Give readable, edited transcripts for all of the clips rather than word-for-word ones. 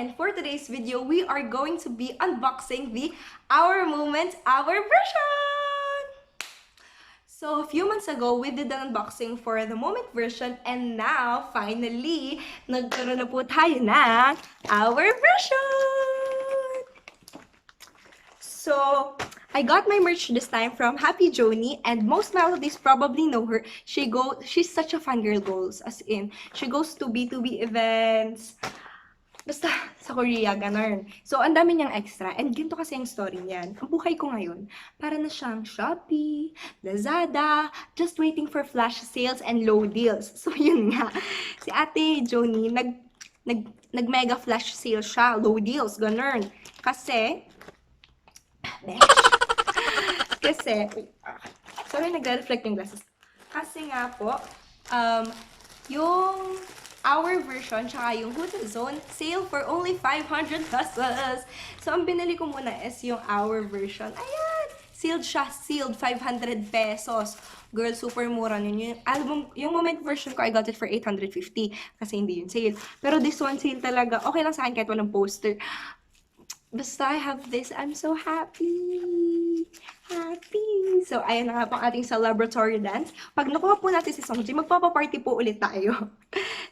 and for today's video, we are going to be unboxing the Our Moment, Our version! So, a few months ago, we did an unboxing for the Moment version, and now, finally, nagkaroon na po tayo ng Our version! So, I got my merch this time from Hapee Jonee, and most melodies probably know her. She's such a fangirl goals, as in, she goes to BTOB events, basta sa Korea, ganun. So, ang dami niyang extra, and ganito kasi yung story niyan. Ang buhay ko ngayon, para na siyang Shopee, Lazada, just waiting for flash sales and low deals. So, yun nga, si Ate Jonee, nag-mega flash sale siya, low deals, ganun. Kasi, sorry, nagre-reflect yung glasses. Kasi nga po, yung Our version, tsaka yung 𝓲𝓭 sale for only 500 pesos. So, ang binili ko muna is yung Our version. Ayan! Sealed siya. Sealed. 500 pesos. Girl, super mura yun. Yung album, yung Moment version ko, I got it for 850. Kasi hindi yun sale. Pero this one, sale talaga. Okay lang sa akin kahit walang poster. Basta I have this. I'm so happy. Happy. So, ayan na nga po ang ating celebratory dance. Pag nakuha po natin si Songji, magpapaparty po ulit tayo.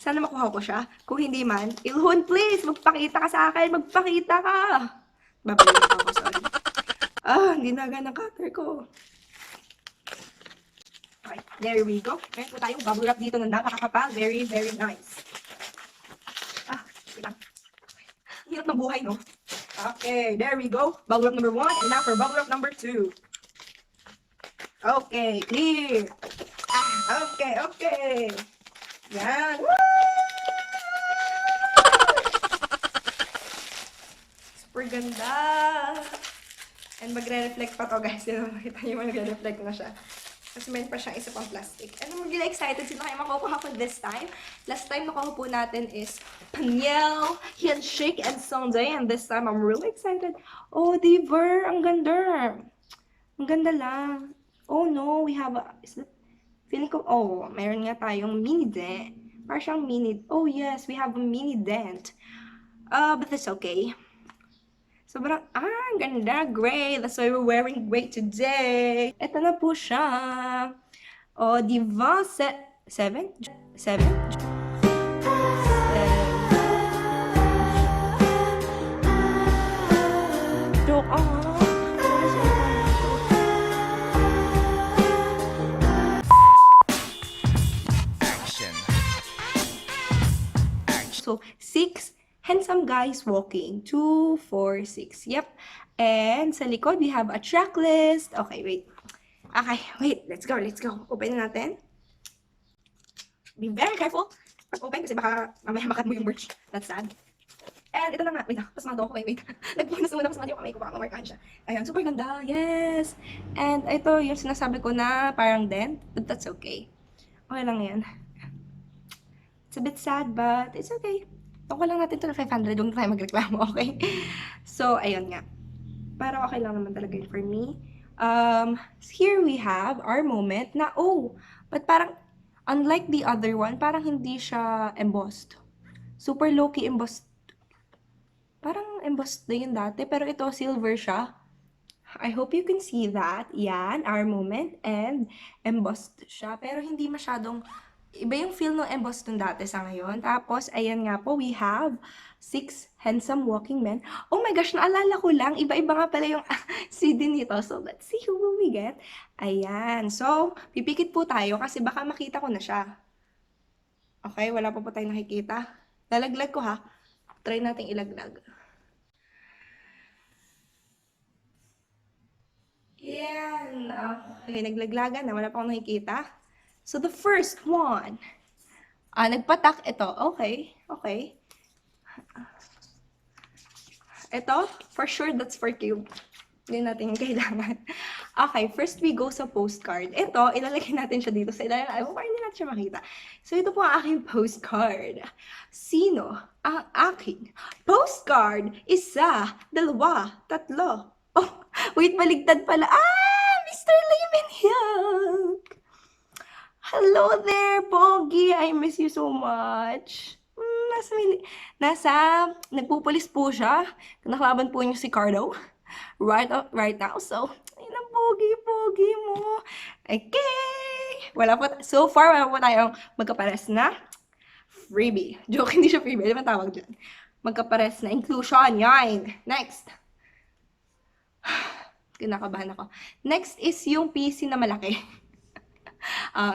Sana makuha ko siya. Kung hindi man, Ilhon, please, magpakita ka sa akin. Magpakita ka. Babalik ako, sorry. Hindi naga ng cutter ko. Okay, there we go. Meron po tayong bubble wrap dito na napakakapal. Very, very nice. Sige lang. Hirap ng buhay, no? Okay, there we go. Bubble wrap number 1, and now for bubble wrap number 2. Okay, clear. Okay. Yan. Super ganda. And magre-reflect pa to, guys. Makita nyo, magre-reflect na siya. Kasi meron pa siyang isa pang plastic. And I'm really excited. Sino kayo makukuha ko this time? Last time nakuha po natin is Panyel, 𝓗𝓭 and this time I'm really excited. Oh, diba? Ang ganda. Ang ganda lang. Oh no, we have feeling ko, meron nga tayong mini dent. Parang siyang mini, oh yes, we have a mini dent. But that's okay. Sobrang, ang ganda, gray. That's why we're wearing gray today. Ito na po siya. Oh, diba? 7? Joke, So, 6 handsome guys walking. 2, 4, 6. Yep. And sa likod, we have a checklist. Okay, wait. Let's go. Open na natin. Be very careful pag-open kasi baka mamaya makat mo yung merch. That's sad. And ito na nga. Wait, pasmado ako. Wait. Nagpunas muna pasmado yung kamay ko. Baka mamarkahan siya. Ayan, super ganda. Yes. And ito yung sinasabi ko na parang dent. But that's okay. Okay lang yan. It's a bit sad, but it's okay. Tuko lang natin ito na 500. Huwag na tayo magreklamo, okay? So, ayun nga. Para okay lang naman talaga yun for me. Here we have our moment na, but parang, unlike the other one, parang hindi siya embossed. Super low-key embossed. Parang embossed na yun dati, pero ito silver siya. I hope you can see that. Yan, our moment, and embossed siya. Pero hindi masyadong, iba yung feel ng embossed nung dati sa ngayon. Tapos, ayan nga po, we have 6 handsome walking men. Oh my gosh, naalala ko lang, iba-iba nga pala yung CD nito. So, let's see who will we get. Ayan. So, pipikit po tayo kasi baka makita ko na siya. Okay, wala pa po tayo nakikita. Lalaglag ko ha. Try natin ilaglag. Yan. Okay, naglaglagan na. Wala pa akong nakikita. So, the first one. Nagpatak ito. Okay. Ito, for sure, that's for cube. Hindi natin yung kailangan. Okay, first we go sa postcard. Ito, ilalagay natin siya dito sa ilalim. Ay, para hindi natin siya makita. So, ito po ang aking postcard. Sino ang aking postcard? 1, 2, 3. Oh, wait, baligtad pala. Mr. Layman Hello there, Pogi. I miss you so much. nagpupulis po siya. Nakalaban po niyo si Cardo right now. So, ayun ang pogi-pogi mo. Okay. So far, wala po tayong magkapares na freebie. Joke, hindi siya freebie. Ano ba tawag dyan? Magkapares na inclusion. Yan. Next. Kinakabahan ako. Next is yung PC na malaki.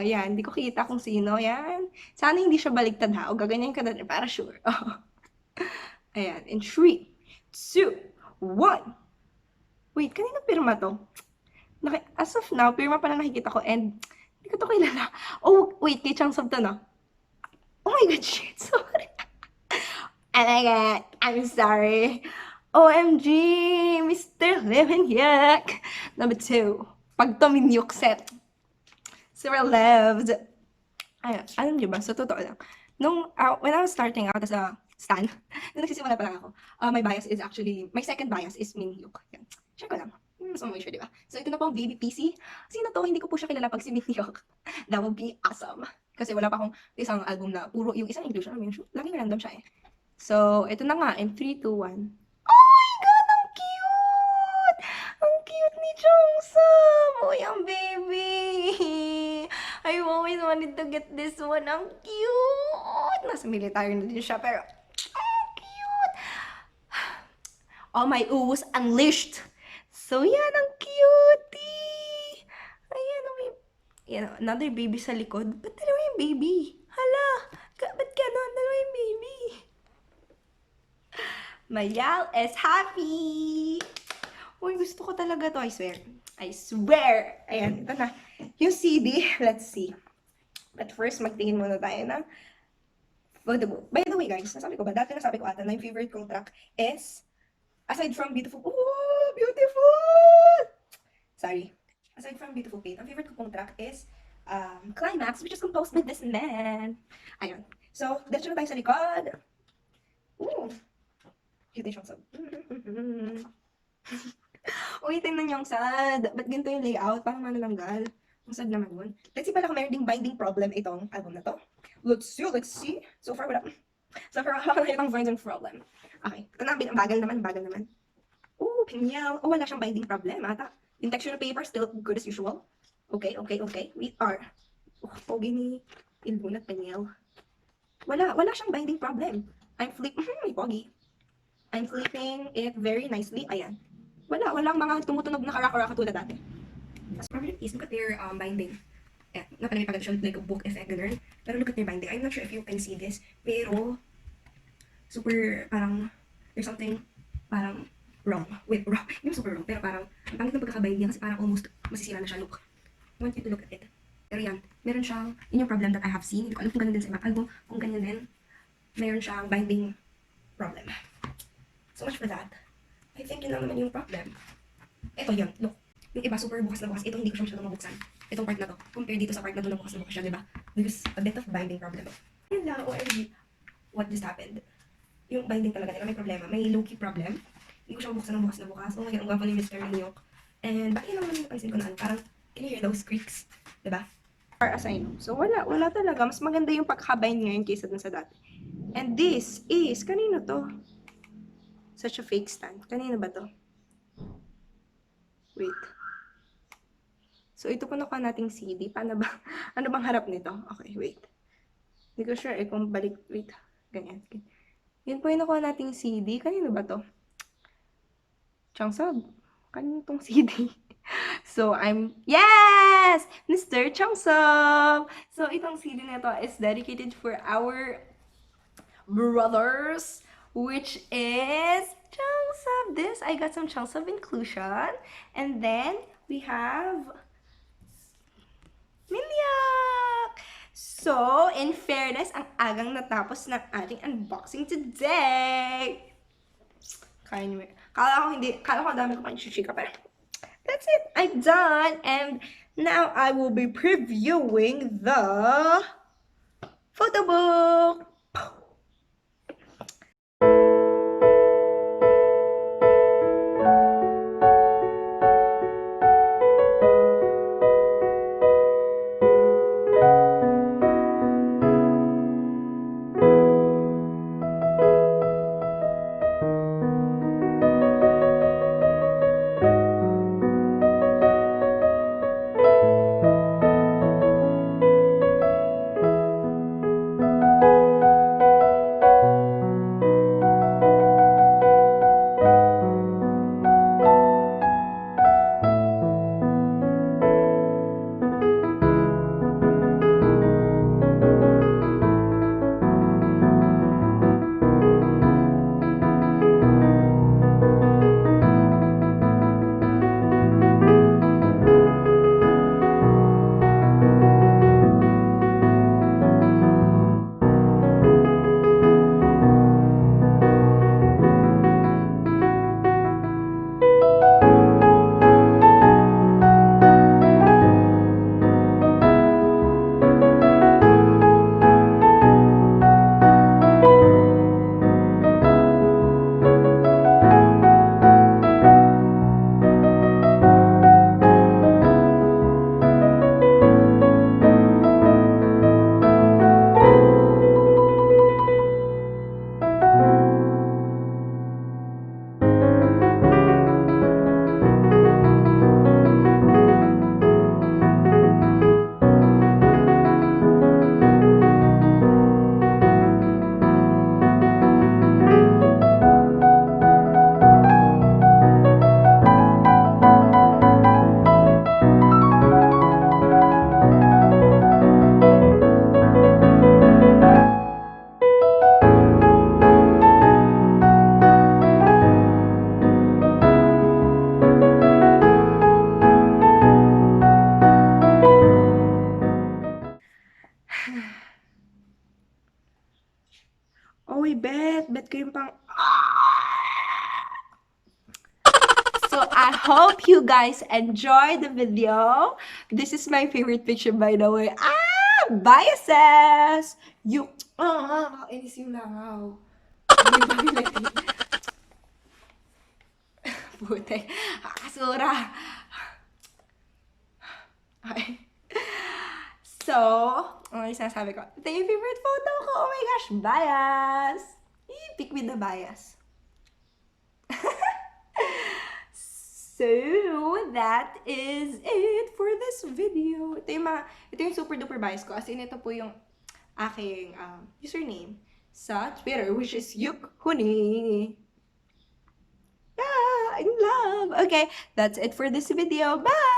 Yan. Hindi ko kita kung sino. Yan. Sana hindi siya baligtad ha. O gaganyan ka na rin para sure. Ayan. In 3, 2, 1. Wait, kanina pirma to? As of now, pirma pa na nakikita ko and hindi ko to kilala. Oh, wait. Kay 𝓗𝓵𝓵 to, no? Oh my God, shit. Sorry. Oh my God. I'm sorry. OMG, Mr. 𝓗𝓵𝓵𝓵. Number 2. Pag to minyuk set. Super loved. Ayun, alam niyo ba, sa totoo lang, when I was starting out as a stan, nung nagsisimula pa lang ako, my second bias is Minhyuk. Share ko lang. Mas sure, di ba? So, ito na po ang baby PC. Sino to? Hindi ko po siya kilala pag si Minhyuk. That would be awesome. Kasi wala pa akong isang album na puro yung isang inclusion. Laging random siya eh. So, ito na nga, in 3, 2, 1. Oh my God! Ang cute! Ang cute ni 𝓗𝓵. Oh, yung baby! I always wanted to get this one. Ang cute! Nasa military na din siya, pero ang cute! All my oohs unleashed! So, yan, ang cutie! Ayan, another baby sa likod. Ba't dalawa yung baby? Hala! Ba't gano'n? Dalawa yung baby? Mayal is happy! Uy, gusto ko talaga to, I swear. I swear! Ayan, ito na. Yung CD, let's see. But first, magtingin muna tayo ng photobook. By the way, guys, nasabi ko ba? Dati nasabi ko ata na yung favorite kong track is, aside from Beautiful, oh, beautiful! Sorry. Aside from Beautiful Pain, ang favorite ko pong track is Climax, which is composed by this man. Ayun. So, diretso na tayo sa likod. Ooh. Cute yung sad. Uy, tingnan yung sad. Ba't ganito yung layout? Parang manalanggal. Ang sad naman yun. Let's see pala kung meron ding binding problem itong album na to. Let's see. So far, wala. So far, wala itong binding problem. Okay. Ito na, bagal naman. Ooh, pinyaw. Oh, wala siyang binding problem, ata. Yung texture of paper, still good as usual. Okay. We are. Oh, pogi ni Ilbun at pinyaw. Wala siyang binding problem. May pogi. I'm flipping it very nicely. Ayan. Walang mga tumutunog na karaka-raka tulad dati. As problem is, look at their binding. Napalami pa siya like a book effect, ganun. Pero look at their binding. I'm not sure if you can see this, pero super, parang, there's something, parang, wrong. Hindi super wrong, pero parang, ang pangit ng pagkakabinding kasi parang almost masisira na siya. Look. I want you to look at it. Pero yan, meron siyang, yun yung problem that I have seen. Hindi ko alam kung ganyan din sa ibang album. Kung ganyan din, meron siyang binding problem. So much for that. I think yun lang naman yung problem. Ito yun, look. Yung iba, super bukas na bukas. Ito hindi ko siya masyadong mabuksan. Itong part na to. Compare dito sa part na to na bukas siya, diba? There's a bit of binding problem. Yun lang, OMG. What just happened? Yung binding talaga nila may problema. May low-key problem. Hindi ko siya mabuksan ng bukas na bukas. Oh my God, ang gwapo ni Mr. Minhyuk. And bakit yun naman yung napansin ko na parang, can you hear those creaks? Diba? As I know. So wala talaga. Mas maganda yung pagkabind ngayon kaysa dun sa dati. And this is, kanino to? Such a fake stand. Kanino ba to? Wait. So, ito po nakuha nating CD. Paano ba? Ano bang harap nito? Okay, wait. Hindi ko sure kung balik. Wait. Ganyan. Yun po yung nakuha nating CD. Kanino ba to? 𝓗𝓵. Kanino tong CD? So, yes! Mr. 𝓗𝓵! So, itong CD na ito is dedicated for our brothers, which is 𝓗𝓵. I got some 𝓗𝓵 inclusion. And then, we have Minhyuk! So, in fairness, ang agang natapos ng ating unboxing today. Kala ko dami ko pang chichika, pero that's it. I'm done. And now I will be previewing the photo book. cream pang... So, I hope you guys enjoyed the video. This is my favorite picture, by the way. Biases! You... Inis yung langaw. Putek. Kasura. Okay. So, ano yung sinasabi ko? Ito yung favorite photo ko. Oh my gosh, bias! Pick with the bias. So, that is it for this video. Ito yung super duper bias ko. As in, ito po yung aking username sa Twitter, which is 𝓲𝓚𝓵𝓵𝓸. Yeah, in love. Okay, that's it for this video. Bye!